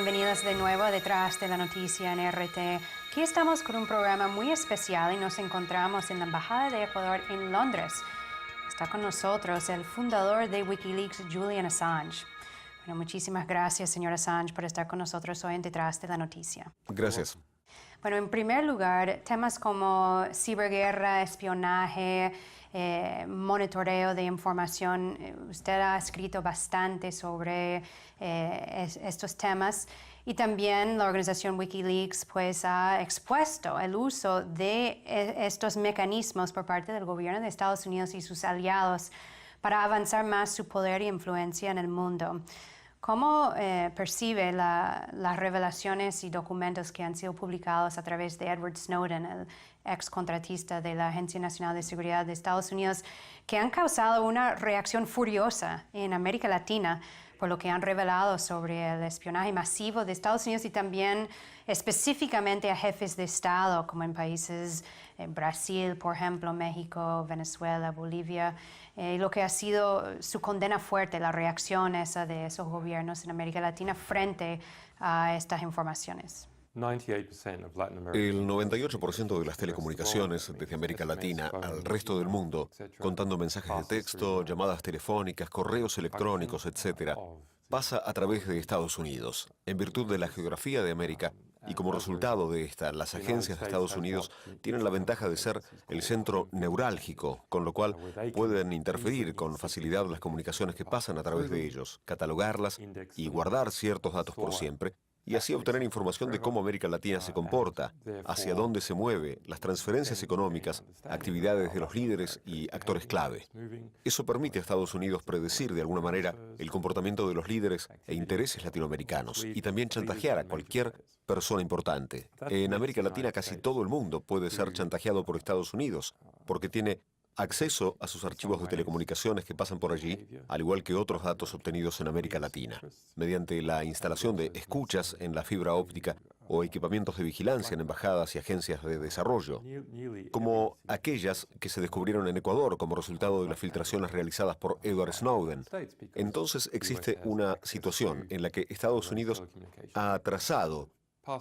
bienvenidos de nuevo a Detrás de la Noticia en RT. Aquí estamos con un programa muy especial y nos encontramos en la Embajada de Ecuador en Londres. Está con nosotros el fundador de Wikileaks, Julian Assange. Bueno, muchísimas gracias, señor Assange, por estar con nosotros hoy en Detrás de la Noticia. Gracias. Bueno, en primer lugar, temas como ciberguerra, espionaje, monitoreo de información. Usted ha escrito bastante sobre estos temas y también la organización Wikileaks pues, ha expuesto el uso de estos mecanismos por parte del gobierno de Estados Unidos y sus aliados para avanzar más su poder y influencia en el mundo. ¿Cómo percibe las revelaciones y documentos que han sido publicados a través de Edward Snowden, el ex contratista de la Agencia Nacional de Seguridad de Estados Unidos, que han causado una reacción furiosa en América Latina por lo que han revelado sobre el espionaje masivo de Estados Unidos y también específicamente a jefes de Estado, como en países Brasil, por ejemplo, México, Venezuela, Bolivia, lo que ha sido su condena fuerte, la reacción esa de esos gobiernos en América Latina frente a estas informaciones? El 98% de las telecomunicaciones desde América Latina al resto del mundo, contando mensajes de texto, llamadas telefónicas, correos electrónicos, etc., pasa a través de Estados Unidos. En virtud de la geografía de América y como resultado de esta, las agencias de Estados Unidos tienen la ventaja de ser el centro neurálgico, con lo cual pueden interferir con facilidad las comunicaciones que pasan a través de ellos, catalogarlas y guardar ciertos datos por siempre, y así obtener información de cómo América Latina se comporta, hacia dónde se mueve, las transferencias económicas, actividades de los líderes y actores clave. Eso permite a Estados Unidos predecir de alguna manera el comportamiento de los líderes e intereses latinoamericanos y también chantajear a cualquier persona importante. En América Latina casi todo el mundo puede ser chantajeado por Estados Unidos porque tiene acceso a sus archivos de telecomunicaciones que pasan por allí, al igual que otros datos obtenidos en América Latina, mediante la instalación de escuchas en la fibra óptica o equipamientos de vigilancia en embajadas y agencias de desarrollo, como aquellas que se descubrieron en Ecuador como resultado de las filtraciones realizadas por Edward Snowden. Entonces existe una situación en la que Estados Unidos ha trazado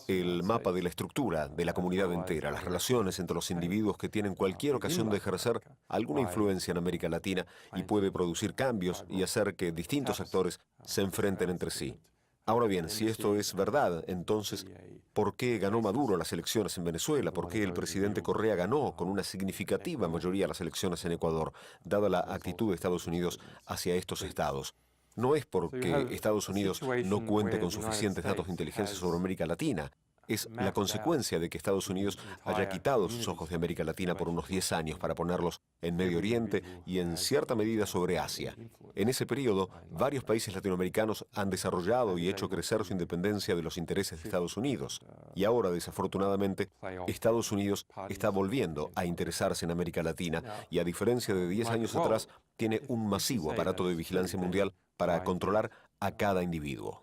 el mapa de la estructura de la comunidad entera, las relaciones entre los individuos que tienen cualquier ocasión de ejercer alguna influencia en América Latina y puede producir cambios y hacer que distintos actores se enfrenten entre sí. Ahora bien, si esto es verdad, entonces, ¿por qué ganó Maduro las elecciones en Venezuela? ¿Por qué el presidente Correa ganó con una significativa mayoría las elecciones en Ecuador, dada la actitud de Estados Unidos hacia estos estados? No es porque Estados Unidos no cuente con suficientes datos de inteligencia sobre América Latina. Es la consecuencia de que Estados Unidos haya quitado sus ojos de América Latina por unos 10 años para ponerlos en Medio Oriente y en cierta medida sobre Asia. En ese periodo, varios países latinoamericanos han desarrollado y hecho crecer su independencia de los intereses de Estados Unidos. Y ahora, desafortunadamente, Estados Unidos está volviendo a interesarse en América Latina y, a diferencia de 10 años atrás, tiene un masivo aparato de vigilancia mundial para controlar a cada individuo.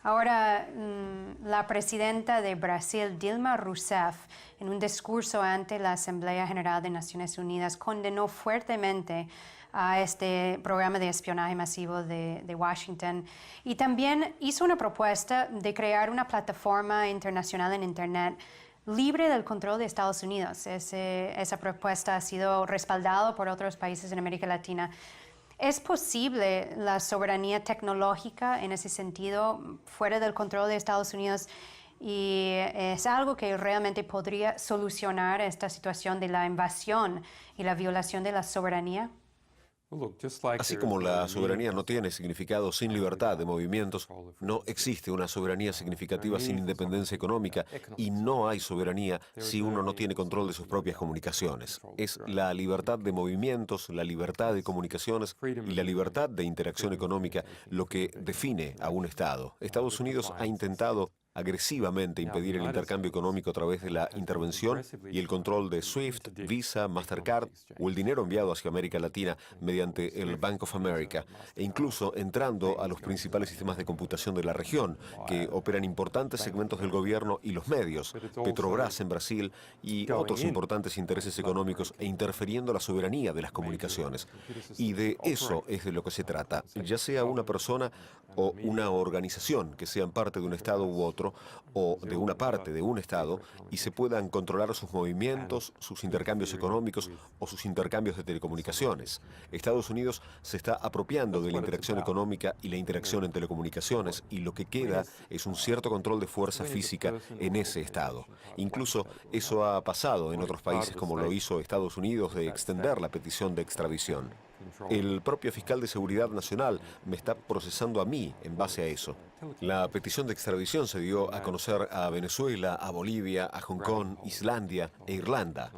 Ahora, la presidenta de Brasil, Dilma Rousseff, en un discurso ante la Asamblea General de Naciones Unidas, condenó fuertemente a este programa de espionaje masivo de Washington y también hizo una propuesta de crear una plataforma internacional en Internet libre del control de Estados Unidos. Esa propuesta ha sido respaldada por otros países en América Latina. ¿Es posible la soberanía tecnológica en ese sentido fuera del control de Estados Unidos? ¿Y es algo que realmente podría solucionar esta situación de la invasión y la violación de la soberanía? Así como la soberanía no tiene significado sin libertad de movimientos, no existe una soberanía significativa sin independencia económica y no hay soberanía si uno no tiene control de sus propias comunicaciones. Es la libertad de movimientos, la libertad de comunicaciones y la libertad de interacción económica lo que define a un Estado. Estados Unidos ha intentado agresivamente impedir el intercambio económico a través de la intervención y el control de SWIFT, Visa, Mastercard o el dinero enviado hacia América Latina mediante el Bank of America, e incluso entrando a los principales sistemas de computación de la región, que operan importantes segmentos del gobierno y los medios, Petrobras en Brasil y otros importantes intereses económicos, e interfiriendo la soberanía de las comunicaciones. Y de eso es de lo que se trata, ya sea una persona o una organización que sean parte de un Estado u otro, o de una parte de un Estado, y se puedan controlar sus movimientos, sus intercambios económicos o sus intercambios de telecomunicaciones. Estados Unidos se está apropiando de la interacción económica y la interacción en telecomunicaciones, y lo que queda es un cierto control de fuerza física en ese Estado. Incluso eso ha pasado en otros países, como lo hizo Estados Unidos, de extender la petición de extradición. El propio fiscal de Seguridad Nacional me está procesando a mí en base a eso. La petición de extradición se dio a conocer a Venezuela, a Bolivia, a Hong Kong, Islandia e Irlanda.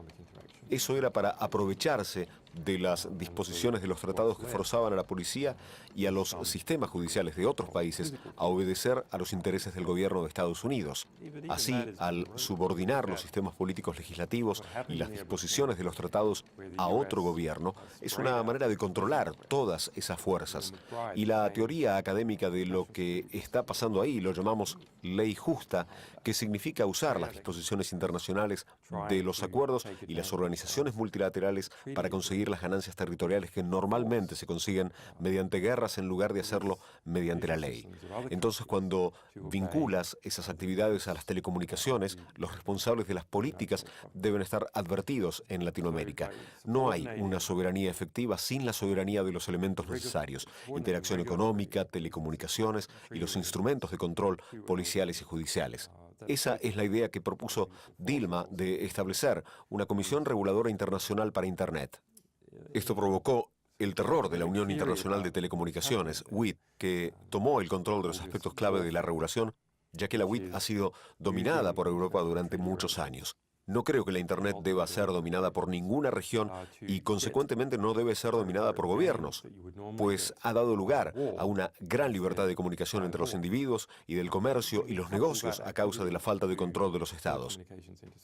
Eso era para aprovecharse de las disposiciones de los tratados que forzaban a la policía y a los sistemas judiciales de otros países a obedecer a los intereses del gobierno de Estados Unidos. Así, al subordinar los sistemas políticos legislativos y las disposiciones de los tratados a otro gobierno, es una manera de controlar todas esas fuerzas. Y la teoría académica de lo que está pasando ahí lo llamamos ley justa, que significa usar las disposiciones internacionales de los acuerdos y las organizaciones multilaterales para conseguir las ganancias territoriales que normalmente se consiguen mediante guerras en lugar de hacerlo mediante la ley. Entonces, cuando vinculas esas actividades a las telecomunicaciones, los responsables de las políticas deben estar advertidos en Latinoamérica. No hay una soberanía efectiva sin la soberanía de los elementos necesarios: interacción económica, telecomunicaciones y los instrumentos de control policiales y judiciales. Esa es la idea que propuso Dilma de establecer una comisión reguladora internacional para Internet. Esto provocó el terror de la Unión Internacional de Telecomunicaciones, UIT, que tomó el control de los aspectos clave de la regulación, ya que la UIT ha sido dominada por Europa durante muchos años. No creo que la Internet deba ser dominada por ninguna región y, consecuentemente, no debe ser dominada por gobiernos, pues ha dado lugar a una gran libertad de comunicación entre los individuos y del comercio y los negocios a causa de la falta de control de los estados.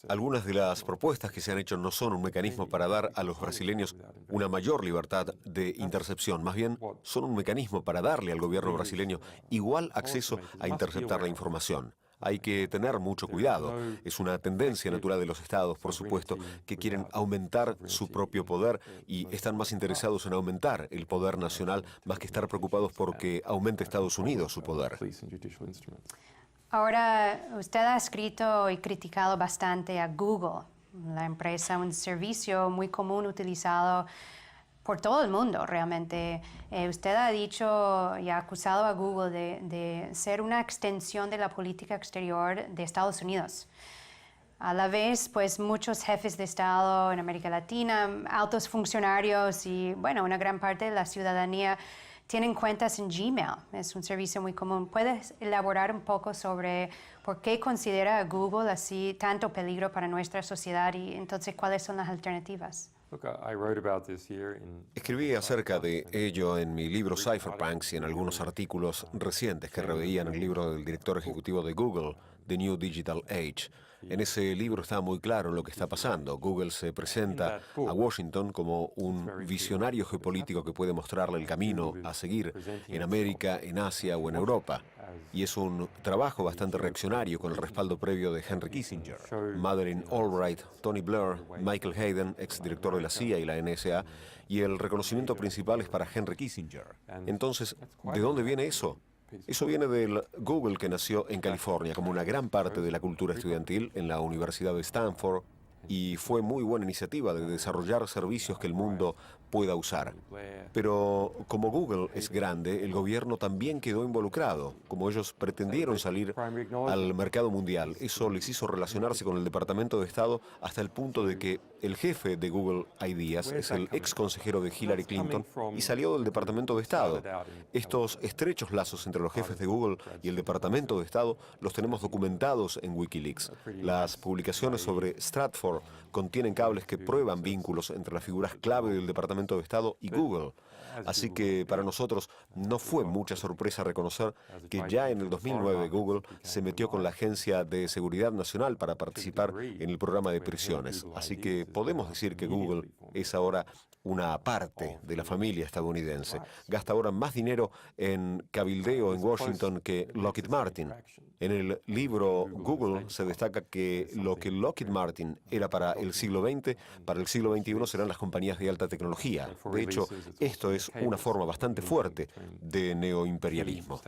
Algunas de las propuestas que se han hecho no son un mecanismo para dar a los brasileños una mayor libertad de intercepción, más bien son un mecanismo para darle al gobierno brasileño igual acceso a interceptar la información. Hay que tener mucho cuidado. Es una tendencia natural de los estados, por supuesto, que quieren aumentar su propio poder y están más interesados en aumentar el poder nacional más que estar preocupados por que aumente Estados Unidos su poder. Ahora, usted ha escrito y criticado bastante a Google, la empresa, un servicio muy común utilizado por todo el mundo, realmente. Usted ha dicho y ha acusado a Google de ser una extensión de la política exterior de Estados Unidos. A la vez, pues muchos jefes de Estado en América Latina, altos funcionarios y, bueno, una gran parte de la ciudadanía tienen cuentas en Gmail. Es un servicio muy común. ¿Puedes elaborar un poco sobre por qué considera a Google así tanto peligro para nuestra sociedad y entonces cuáles son las alternativas? Escribí acerca de ello en mi libro Cypherpunks y en algunos artículos recientes que reveían el libro del director ejecutivo de Google, The New Digital Age. En ese libro está muy claro lo que está pasando. Google se presenta a Washington como un visionario geopolítico que puede mostrarle el camino a seguir en América, en Asia o en Europa. Y es un trabajo bastante reaccionario con el respaldo previo de Henry Kissinger, Madeleine Albright, Tony Blair, Michael Hayden, exdirector de la CIA y la NSA, y el reconocimiento principal es para Henry Kissinger. Entonces, ¿de dónde viene eso? Eso viene del Google que nació en California como una gran parte de la cultura estudiantil en la Universidad de Stanford, y fue muy buena iniciativa de desarrollar servicios que el mundo pueda usar. Pero como Google es grande, el gobierno también quedó involucrado. Como ellos pretendieron salir al mercado mundial, eso les hizo relacionarse con el Departamento de Estado hasta el punto de que el jefe de Google Ideas es el ex consejero de Hillary Clinton y salió del Departamento de Estado. Estos estrechos lazos entre los jefes de Google y el Departamento de Estado los tenemos documentados en Wikileaks. Las publicaciones sobre Stratfor Explorer contienen cables que prueban vínculos entre las figuras clave del Departamento de Estado y Google. Así que para nosotros no fue mucha sorpresa reconocer que ya en el 2009 Google se metió con la Agencia de Seguridad Nacional para participar en el programa de prisiones. Así que podemos decir que Google es ahora una parte de la familia estadounidense. Gasta ahora más dinero en cabildeo en Washington que Lockheed Martin. En el libro Google se destaca que lo que Lockheed Martin era para el siglo XX, para el siglo XXI serán las compañías de alta tecnología. De hecho, esto es una forma bastante fuerte de neoimperialismo.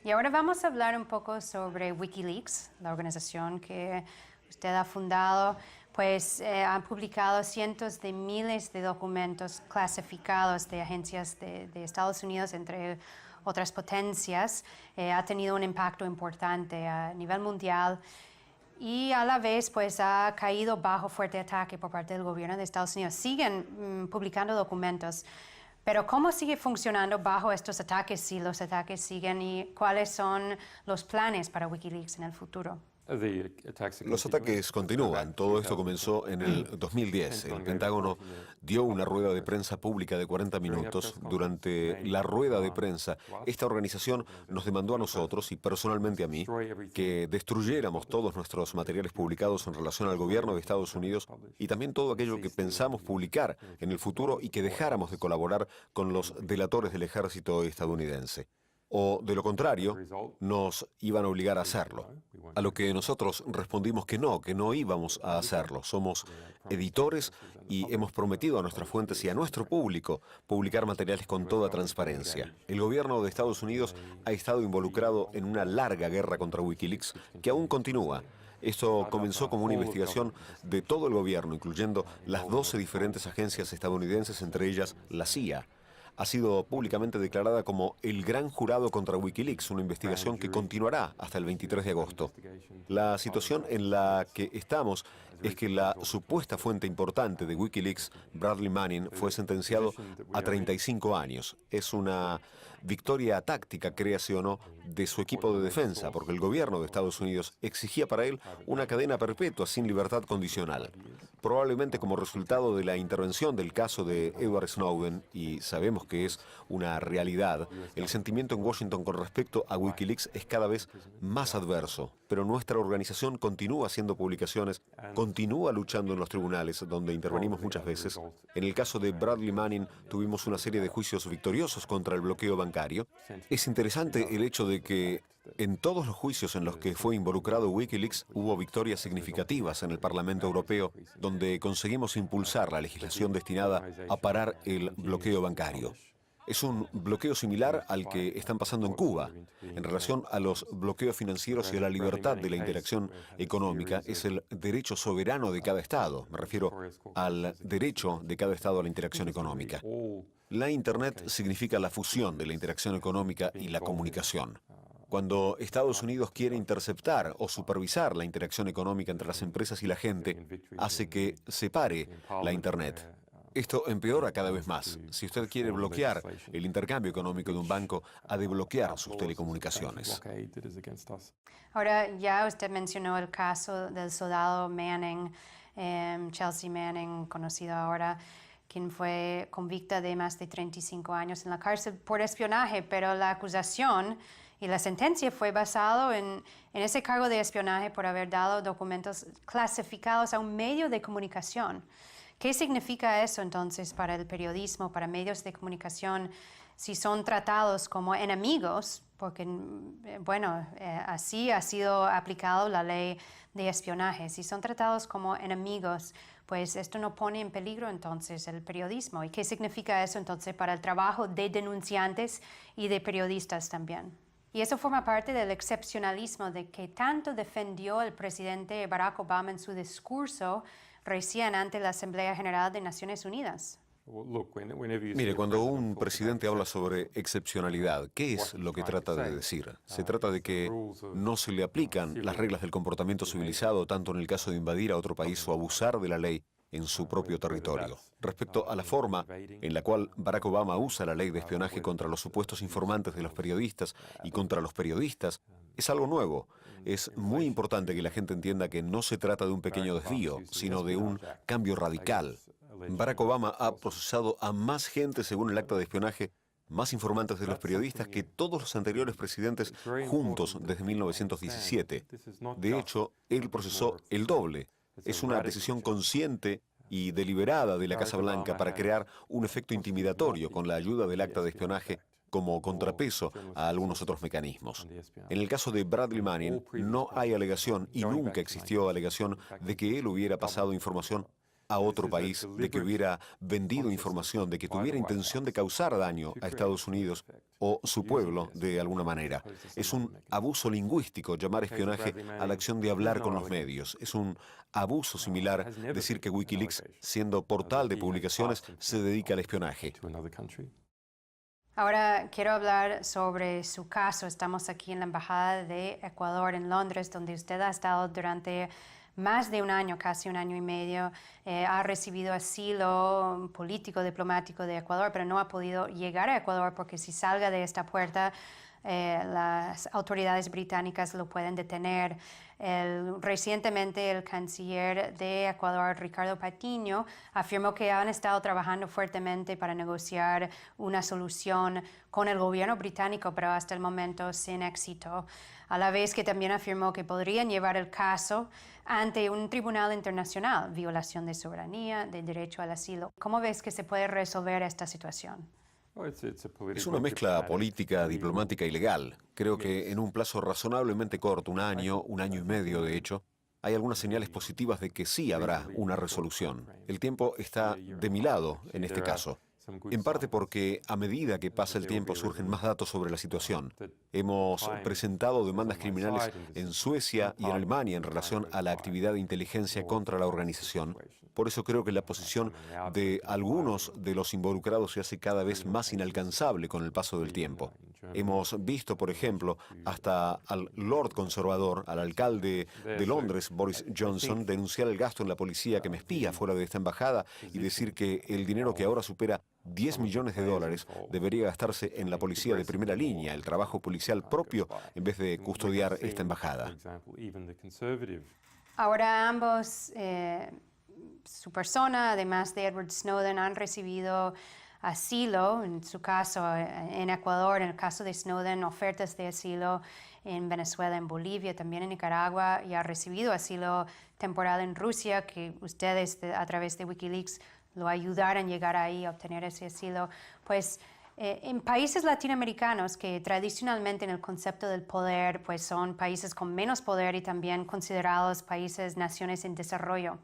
Y ahora vamos a hablar un poco sobre Wikileaks, la organización que usted ha fundado. Pues han publicado cientos de miles de documentos clasificados de agencias de Estados Unidos, entre otras potencias. Ha tenido un impacto importante a nivel mundial y a la vez pues ha caído bajo fuerte ataque por parte del gobierno de Estados Unidos. Siguen publicando documentos, pero ¿cómo sigue funcionando bajo estos ataques si los ataques siguen y cuáles son los planes para Wikileaks en el futuro? Los ataques continúan. Todo esto comenzó en el 2010. El Pentágono dio una rueda de prensa pública de 40 minutos. Durante la rueda de prensa, esta organización nos demandó a nosotros y personalmente a mí que destruyéramos todos nuestros materiales publicados en relación al gobierno de Estados Unidos y también todo aquello que pensamos publicar en el futuro y que dejáramos de colaborar con los delatores del ejército estadounidense. O, de lo contrario, nos iban a obligar a hacerlo. A lo que nosotros respondimos que no íbamos a hacerlo. Somos editores y hemos prometido a nuestras fuentes y a nuestro público publicar materiales con toda transparencia. El gobierno de Estados Unidos ha estado involucrado en una larga guerra contra Wikileaks que aún continúa. Esto comenzó como una investigación de todo el gobierno, incluyendo las 12 diferentes agencias estadounidenses, entre ellas la CIA. Ha sido públicamente declarada como el gran jurado contra Wikileaks, una investigación que continuará hasta el 23 de agosto. La situación en la que estamos es que la supuesta fuente importante de Wikileaks, Bradley Manning, fue sentenciado a 35 años. Es una victoria táctica, créase o no, de su equipo de defensa, porque el gobierno de Estados Unidos exigía para él una cadena perpetua sin libertad condicional. Probablemente como resultado de la intervención del caso de Edward Snowden, y sabemos que es una realidad, el sentimiento en Washington con respecto a Wikileaks es cada vez más adverso. Pero nuestra organización continúa haciendo publicaciones, continúa luchando en los tribunales, donde intervenimos muchas veces. En el caso de Bradley Manning tuvimos una serie de juicios victoriosos contra el bloqueo bancario. Es interesante el hecho de que en todos los juicios en los que fue involucrado Wikileaks hubo victorias significativas en el Parlamento Europeo, donde conseguimos impulsar la legislación destinada a parar el bloqueo bancario. Es un bloqueo similar al que están pasando en Cuba. En relación a los bloqueos financieros y a la libertad de la interacción económica, es el derecho soberano de cada Estado. Me refiero al derecho de cada Estado a la interacción económica. La Internet significa la fusión de la interacción económica y la comunicación. Cuando Estados Unidos quiere interceptar o supervisar la interacción económica entre las empresas y la gente, hace que se pare la Internet. Esto empeora cada vez más. Si usted quiere bloquear el intercambio económico de un banco, ha de bloquear sus telecomunicaciones. Ahora, ya usted mencionó el caso del soldado Manning, Chelsea Manning, conocido ahora, quien fue convicta de más de 35 años en la cárcel por espionaje, pero la acusación y la sentencia fue basada en ese cargo de espionaje por haber dado documentos clasificados a un medio de comunicación. ¿Qué significa eso entonces para el periodismo, para medios de comunicación, si son tratados como enemigos? Porque, bueno, así ha sido aplicado la ley de espionaje. Si son tratados como enemigos, pues esto no pone en peligro entonces el periodismo. ¿Y qué significa eso entonces para el trabajo de denunciantes y de periodistas también? Y eso forma parte del excepcionalismo de que tanto defendió el presidente Barack Obama en su discurso recién ante la Asamblea General de Naciones Unidas. Mire, cuando un presidente habla sobre excepcionalidad, ¿qué es lo que trata de decir? Se trata de que no se le aplican las reglas del comportamiento civilizado tanto en el caso de invadir a otro país o abusar de la ley en su propio territorio. Respecto a la forma en la cual Barack Obama usa la ley de espionaje contra los supuestos informantes de los periodistas y contra los periodistas, es algo nuevo. Es muy importante que la gente entienda que no se trata de un pequeño desvío, sino de un cambio radical. Barack Obama ha procesado a más gente según el acta de espionaje, más informantes de los periodistas que todos los anteriores presidentes juntos desde 1917. De hecho, él procesó el doble. Es una decisión consciente y deliberada de la Casa Blanca para crear un efecto intimidatorio con la ayuda del acta de espionaje como contrapeso a algunos otros mecanismos. En el caso de Bradley Manning, no hay alegación y nunca existió alegación de que él hubiera pasado información a otro país, de que hubiera vendido información, de que tuviera intención de causar daño a Estados Unidos o su pueblo de alguna manera. Es un abuso lingüístico llamar espionaje a la acción de hablar con los medios. Es un abuso similar decir que Wikileaks, siendo portal de publicaciones, se dedica al espionaje. Ahora quiero hablar sobre su caso. Estamos aquí en la Embajada de Ecuador en Londres, donde usted ha estado durante más de un año, casi un año y medio. Ha recibido asilo político, diplomático de Ecuador, pero no ha podido llegar a Ecuador porque si salga de esta puerta, las autoridades británicas lo pueden detener. Recientemente el canciller de Ecuador, Ricardo Patiño, afirmó que han estado trabajando fuertemente para negociar una solución con el gobierno británico, pero hasta el momento sin éxito. A la vez que también afirmó que podrían llevar el caso ante un tribunal internacional, violación de soberanía, de derecho al asilo. ¿Cómo ves que se puede resolver esta situación? Es una mezcla política, diplomática y legal. Creo que en un plazo razonablemente corto, un año y medio de hecho, hay algunas señales positivas de que sí habrá una resolución. El tiempo está de mi lado en este caso. En parte porque a medida que pasa el tiempo surgen más datos sobre la situación. Hemos presentado demandas criminales en Suecia y en Alemania en relación a la actividad de inteligencia contra la organización. Por eso creo que la posición de algunos de los involucrados se hace cada vez más inalcanzable con el paso del tiempo. Hemos visto, por ejemplo, hasta al Lord Conservador, al alcalde de Londres, Boris Johnson, denunciar el gasto en la policía que me espía fuera de esta embajada y decir que el dinero que ahora supera 10 millones de dólares debería gastarse en la policía de primera línea, el trabajo policial propio, en vez de custodiar esta embajada. Ahora ambos, su persona, además de Edward Snowden, han recibido asilo, en su caso en Ecuador, en el caso de Snowden, ofertas de asilo en Venezuela, en Bolivia, también en Nicaragua, y ha recibido asilo temporal en Rusia, que ustedes a través de Wikileaks lo ayudaron a llegar ahí a obtener ese asilo. Pues en países latinoamericanos que tradicionalmente en el concepto del poder pues son países con menos poder y también considerados países, naciones en desarrollo,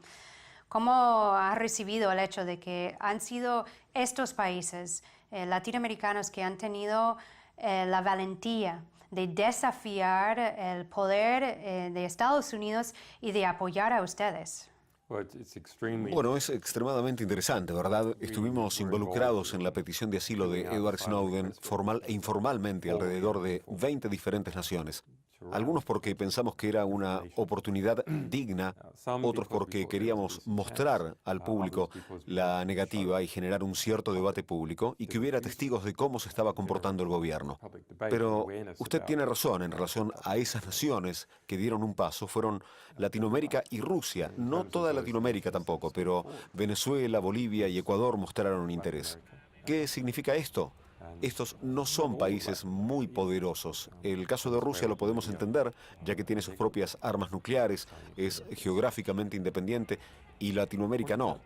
¿cómo ha recibido el hecho de que han sido estos países latinoamericanos que han tenido la valentía de desafiar el poder de Estados Unidos y de apoyar a ustedes? Bueno, es extremadamente interesante, ¿verdad? Estuvimos involucrados en la petición de asilo de Edward Snowden formal e informalmente alrededor de 20 diferentes naciones. Algunos porque pensamos que era una oportunidad digna, otros porque queríamos mostrar al público la negativa y generar un cierto debate público y que hubiera testigos de cómo se estaba comportando el gobierno. Pero usted tiene razón en relación a esas naciones que dieron un paso, fueron Latinoamérica y Rusia, no toda Latinoamérica tampoco, pero Venezuela, Bolivia y Ecuador mostraron interés. ¿Qué significa esto? Estos no son países muy poderosos. El caso de Rusia lo podemos entender, ya que tiene sus propias armas nucleares, es geográficamente independiente, y Latinoamérica no.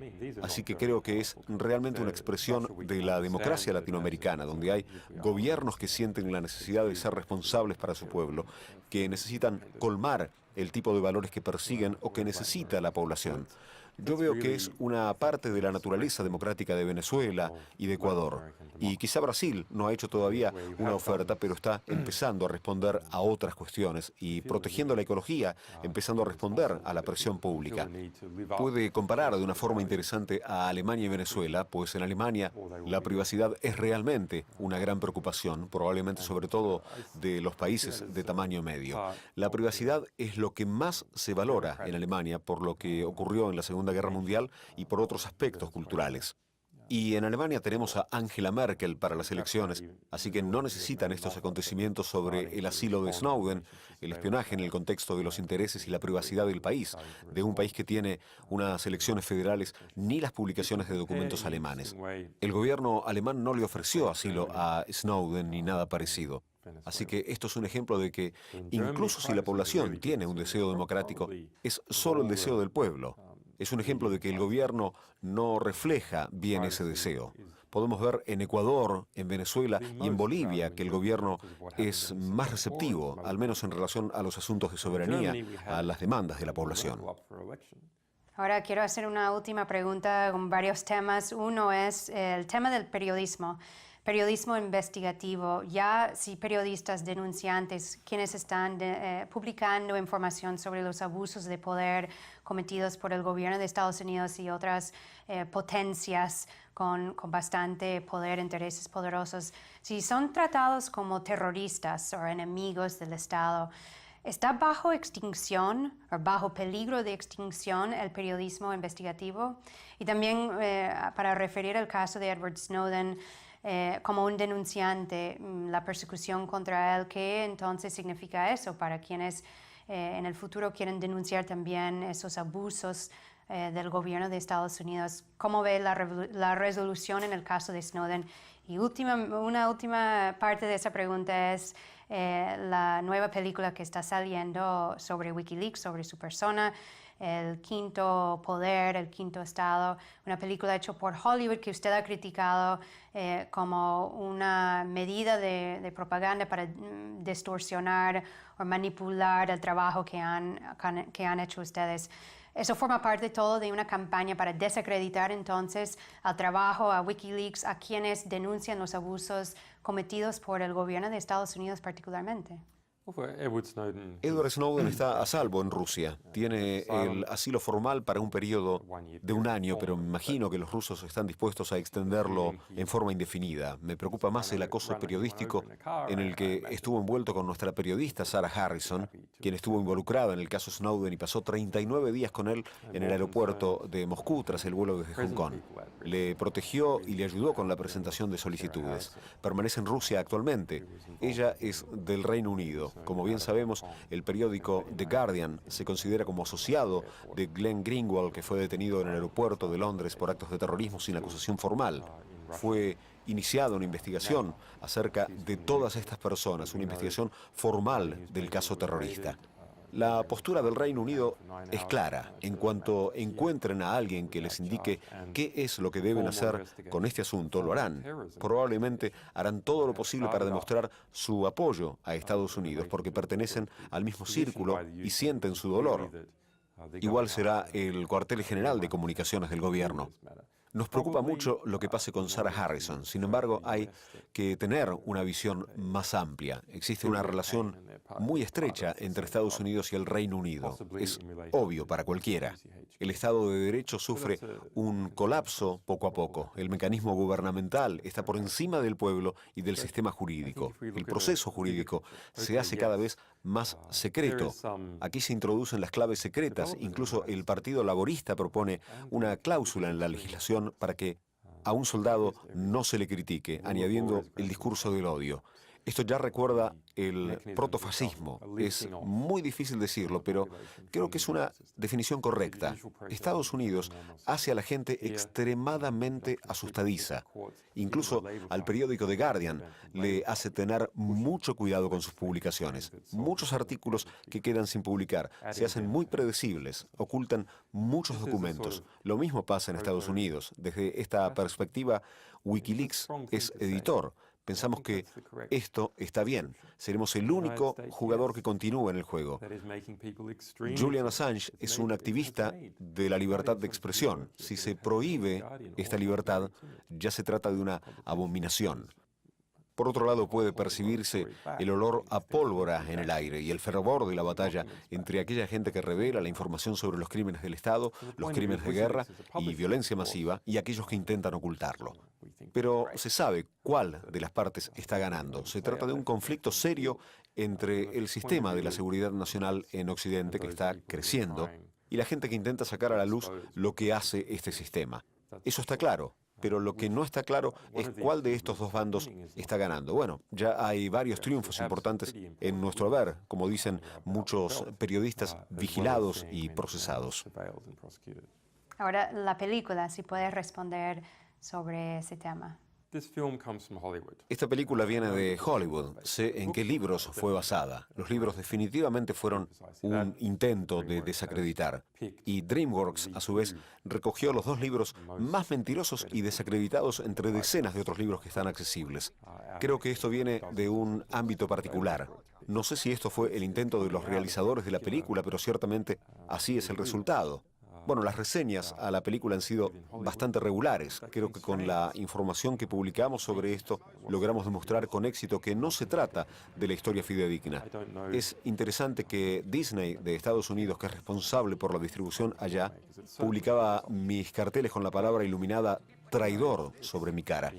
Así que creo que es realmente una expresión de la democracia latinoamericana, donde hay gobiernos que sienten la necesidad de ser responsables para su pueblo, que necesitan colmar el tipo de valores que persiguen o que necesita la población. Yo veo que es una parte de la naturaleza democrática de Venezuela y de Ecuador. Y quizá Brasil no ha hecho todavía una oferta, pero está empezando a responder a otras cuestiones y protegiendo la ecología, empezando a responder a la presión pública. Puede comparar de una forma interesante a Alemania y Venezuela, pues en Alemania la privacidad es realmente una gran preocupación, probablemente sobre todo de los países de tamaño medio. La privacidad es lo que más se valora en Alemania por lo que ocurrió en la Segunda Guerra Mundial y por otros aspectos culturales. Y en Alemania tenemos a Angela Merkel para las elecciones, así que no necesitan estos acontecimientos sobre el asilo de Snowden, el espionaje en el contexto de los intereses y la privacidad del país, de un país que tiene unas elecciones federales, ni las publicaciones de documentos alemanes. El gobierno alemán no le ofreció asilo a Snowden ni nada parecido. Así que esto es un ejemplo de que, incluso si la población tiene un deseo democrático, es solo el deseo del pueblo. Es un ejemplo de que el gobierno no refleja bien ese deseo. Podemos ver en Ecuador, en Venezuela y en Bolivia que el gobierno es más receptivo, al menos en relación a los asuntos de soberanía, a las demandas de la población. Ahora quiero hacer una última pregunta con varios temas. Uno es el tema del periodismo. Periodismo investigativo, ya si periodistas denunciantes, quienes están publicando información sobre los abusos de poder cometidos por el gobierno de Estados Unidos y otras potencias con bastante poder, intereses poderosos, si son tratados como terroristas o enemigos del Estado, ¿está bajo extinción o bajo peligro de extinción el periodismo investigativo? Y también para referir al caso de Edward Snowden, como un denunciante, la persecución contra él, ¿qué entonces significa eso para quienes en el futuro quieren denunciar también esos abusos del gobierno de Estados Unidos? ¿Cómo ve la resolución en el caso de Snowden? Y una última parte de esa pregunta es la nueva película que está saliendo sobre Wikileaks, sobre su persona, El Quinto Poder, El Quinto Estado, una película hecha por Hollywood que usted ha criticado como una medida de propaganda para distorsionar o manipular el trabajo que han hecho ustedes. Eso forma parte todo de una campaña para desacreditar entonces al trabajo, a Wikileaks, a quienes denuncian los abusos cometidos por el gobierno de Estados Unidos particularmente. Edward Snowden está a salvo en Rusia. Tiene el asilo formal para un periodo de un año, pero me imagino que los rusos están dispuestos a extenderlo en forma indefinida. Me preocupa más el acoso periodístico en el que estuvo envuelto con nuestra periodista Sarah Harrison, quien estuvo involucrada en el caso Snowden y pasó 39 días con él en el aeropuerto de Moscú tras el vuelo desde Hong Kong. Le protegió y le ayudó con la presentación de solicitudes. Permanece en Rusia actualmente. Ella es del Reino Unido. Como bien sabemos, el periódico The Guardian se considera como asociado de Glenn Greenwald, que fue detenido en el aeropuerto de Londres por actos de terrorismo sin acusación formal. Fue iniciada una investigación acerca de todas estas personas, una investigación formal del caso terrorista. La postura del Reino Unido es clara. En cuanto encuentren a alguien que les indique qué es lo que deben hacer con este asunto, lo harán. Probablemente harán todo lo posible para demostrar su apoyo a Estados Unidos, porque pertenecen al mismo círculo y sienten su dolor. Igual será el cuartel general de comunicaciones del gobierno. Nos preocupa mucho lo que pase con Sarah Harrison. Sin embargo, hay que tener una visión más amplia. Existe una relación muy estrecha entre Estados Unidos y el Reino Unido. Es obvio para cualquiera. El Estado de Derecho sufre un colapso poco a poco. El mecanismo gubernamental está por encima del pueblo y del sistema jurídico. El proceso jurídico se hace cada vez más secreto. Aquí se introducen las claves secretas. Incluso el Partido Laborista propone una cláusula en la legislación para que a un soldado no se le critique, añadiendo el discurso del odio. Esto ya recuerda el protofascismo. Es muy difícil decirlo, pero creo que es una definición correcta. Estados Unidos hace a la gente extremadamente asustadiza. Incluso al periódico The Guardian le hace tener mucho cuidado con sus publicaciones. Muchos artículos que quedan sin publicar se hacen muy predecibles, ocultan muchos documentos. Lo mismo pasa en Estados Unidos. Desde esta perspectiva, Wikileaks es editor. Pensamos que esto está bien. Seremos el único jugador que continúa en el juego. Julian Assange es un activista de la libertad de expresión. Si se prohíbe esta libertad, ya se trata de una abominación. Por otro lado, puede percibirse el olor a pólvora en el aire y el fervor de la batalla entre aquella gente que revela la información sobre los crímenes del Estado, los crímenes de guerra y violencia masiva, y aquellos que intentan ocultarlo. Pero se sabe cuál de las partes está ganando. Se trata de un conflicto serio entre el sistema de la seguridad nacional en Occidente, que está creciendo, y la gente que intenta sacar a la luz lo que hace este sistema. Eso está claro. pero lo que no está claro es cuál de estos dos bandos está ganando. Bueno, ya hay varios triunfos importantes en nuestro haber, como dicen muchos periodistas, vigilados y procesados. Ahora, la película, si puedes responder sobre ese tema. Esta película viene de Hollywood. Sé en qué libros fue basada. Los libros definitivamente fueron un intento de desacreditar. Y DreamWorks, a su vez, recogió los dos libros más mentirosos y desacreditados entre decenas de otros libros que están accesibles. Creo que esto viene de un ámbito particular. No sé si esto fue el intento de los realizadores de la película, pero ciertamente así es el resultado. Bueno, las reseñas a la película han sido bastante regulares. Creo que con la información que publicamos sobre esto logramos demostrar con éxito que no se trata de la historia fidedigna. Es interesante que Disney de Estados Unidos, que es responsable por la distribución allá, publicaba mis carteles con la palabra iluminada traidor sobre mi cara.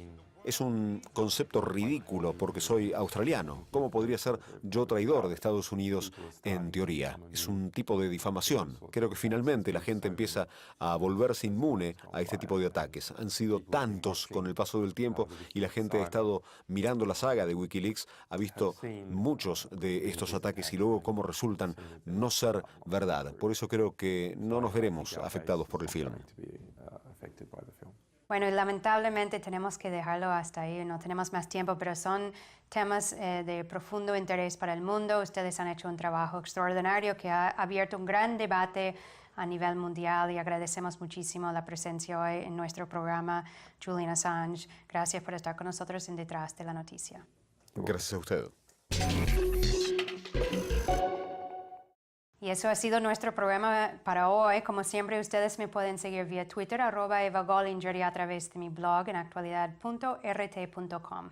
Es un concepto ridículo porque soy australiano. ¿Cómo podría ser yo traidor de Estados Unidos en teoría? Es un tipo de difamación. Creo que finalmente la gente empieza a volverse inmune a este tipo de ataques. Han sido tantos con el paso del tiempo y la gente ha estado mirando la saga de Wikileaks, ha visto muchos de estos ataques y luego cómo resultan no ser verdad. Por eso creo que no nos veremos afectados por el film. Bueno, y lamentablemente tenemos que dejarlo hasta ahí, no tenemos más tiempo, pero son temas de profundo interés para el mundo. Ustedes han hecho un trabajo extraordinario que ha abierto un gran debate a nivel mundial y agradecemos muchísimo la presencia hoy en nuestro programa, Julian Assange. Gracias por estar con nosotros en Detrás de la Noticia. Gracias a usted. Y eso ha sido nuestro programa para hoy. Como siempre, ustedes me pueden seguir vía Twitter, @EvaGollinger, y a través de mi blog en actualidad.rt.com.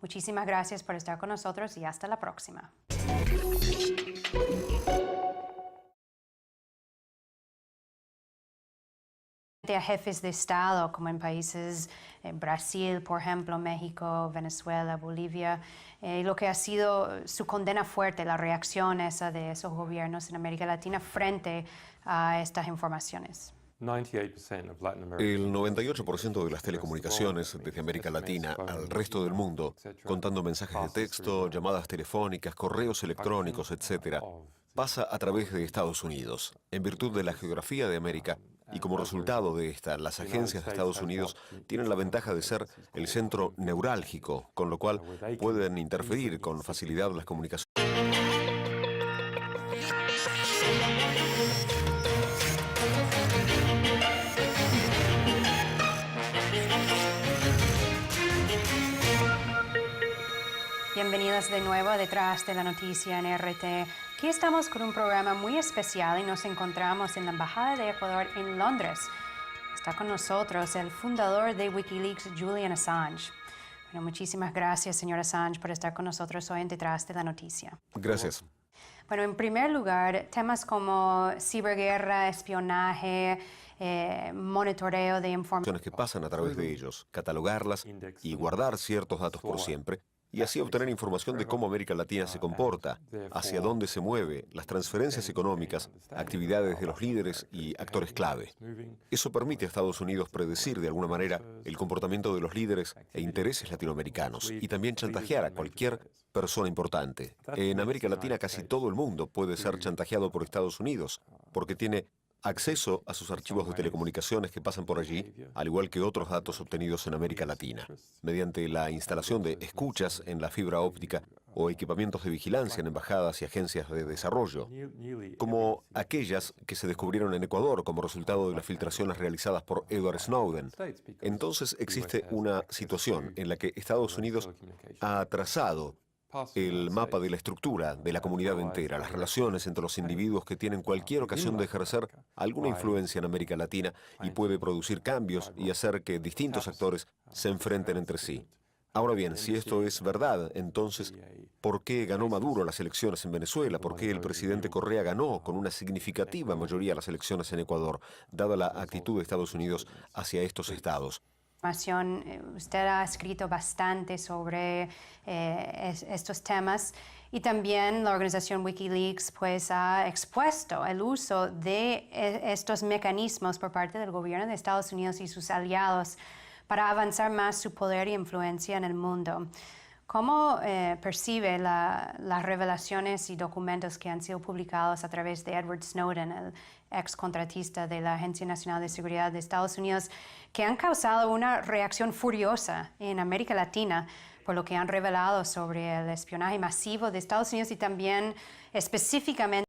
Muchísimas gracias por estar con nosotros y hasta la próxima. A jefes de Estado, como en países Brasil, por ejemplo, México, Venezuela, Bolivia, lo que ha sido su condena fuerte, la reacción esa de esos gobiernos en América Latina frente a estas informaciones. El 98% de las telecomunicaciones desde América Latina al resto del mundo, contando mensajes de texto, llamadas telefónicas, correos electrónicos, etc., pasa a través de Estados Unidos. En virtud de la geografía de América y como resultado de esta, las agencias de Estados Unidos tienen la ventaja de ser el centro neurálgico, con lo cual pueden interferir con facilidad las comunicaciones. Bienvenidos de nuevo a Detrás de la Noticia en RT. Aquí estamos con un programa muy especial y nos encontramos en la Embajada de Ecuador en Londres. Está con nosotros el fundador de Wikileaks, Julian Assange. Bueno, muchísimas gracias, señor Assange, por estar con nosotros hoy en Detrás de la Noticia. Gracias. Bueno, en primer lugar, temas como ciberguerra, espionaje, monitoreo de información que pasan a través de ellos, catalogarlas y guardar ciertos datos por siempre, y así obtener información de cómo América Latina se comporta, hacia dónde se mueve, las transferencias económicas, actividades de los líderes y actores clave. Eso permite a Estados Unidos predecir de alguna manera el comportamiento de los líderes e intereses latinoamericanos y también chantajear a cualquier persona importante. En América Latina casi todo el mundo puede ser chantajeado por Estados Unidos porque tiene acceso a sus archivos de telecomunicaciones que pasan por allí, al igual que otros datos obtenidos en América Latina, mediante la instalación de escuchas en la fibra óptica o equipamientos de vigilancia en embajadas y agencias de desarrollo, como aquellas que se descubrieron en Ecuador como resultado de las filtraciones realizadas por Edward Snowden. Entonces existe una situación en la que Estados Unidos ha trazado el mapa de la estructura de la comunidad entera, las relaciones entre los individuos que tienen cualquier ocasión de ejercer alguna influencia en América Latina y puede producir cambios y hacer que distintos actores se enfrenten entre sí. Ahora bien, si esto es verdad, entonces, ¿por qué ganó Maduro las elecciones en Venezuela? ¿Por qué el presidente Correa ganó con una significativa mayoría las elecciones en Ecuador, dada la actitud de Estados Unidos hacia estos estados? Usted ha escrito bastante sobre estos temas y también la organización Wikileaks pues, ha expuesto el uso de estos mecanismos por parte del gobierno de Estados Unidos y sus aliados para avanzar más su poder y influencia en el mundo. ¿Cómo percibe las revelaciones y documentos que han sido publicados a través de Edward Snowden, el ex contratista de la Agencia Nacional de Seguridad de Estados Unidos, que han causado una reacción furiosa en América Latina por lo que han revelado sobre el espionaje masivo de Estados Unidos y también específicamente